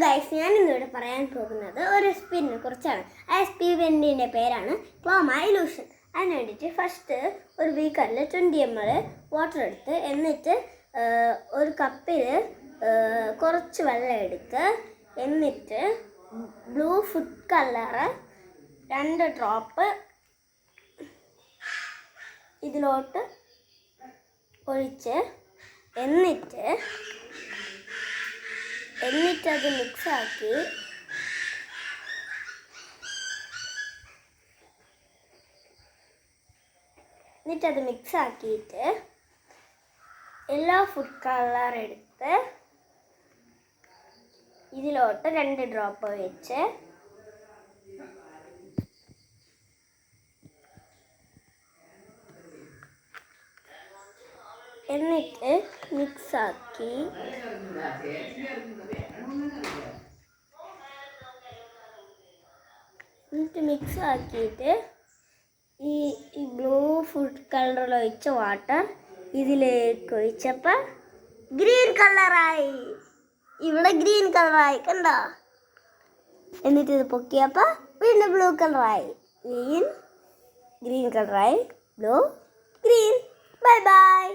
Guys, ഞാനിന്നിവിടെ പറയാൻ പോകുന്നത് ഒരു സ്പിന്നിനെ കുറിച്ചാണ്. ആ സ്പിന്നിൻ്റെ പേരാണ് ക്രോമ ഇലൂഷൻ. അതിന് വേണ്ടിയിട്ട് ഫസ്റ്റ് ഒരു ബീക്കറിൽ 20 ml വാട്ടർ എടുത്ത്, എന്നിട്ട് ഒരു കപ്പിൽ കുറച്ച് വെള്ളം എടുത്ത്, എന്നിട്ട് ബ്ലൂ ഫുഡ് കളറ് 2 ഡ്രോപ്പ് ഇതിലോട്ട് ഒഴിച്ച്, എന്നിട്ടത് മിക്സാക്കി മിക്സാക്കിയിട്ട് യെല്ലോ ഫുഡ് കളർ എടുത്ത് ഇതിലോട്ട് 2 ഡ്രോപ്പ് വെച്ച് എന്നിട്ട് മിക്സാക്കിയിട്ട് ഈ ബ്ലൂ ഫുഡ് കളറിൽ ഒഴിച്ച വാട്ടർ ഇതിലേക്ക് ഒഴിച്ചപ്പോൾ ഗ്രീൻ കളറായി. ഇവിടെ ഗ്രീൻ കളറായി, കണ്ടോ? എന്നിട്ട് ഇത് പൊക്കിയപ്പോൾ വീണ്ടും ബ്ലൂ കളറായി. ഗ്രീൻ കളറായി, ബ്ലൂ, ഗ്രീൻ. Bye bye.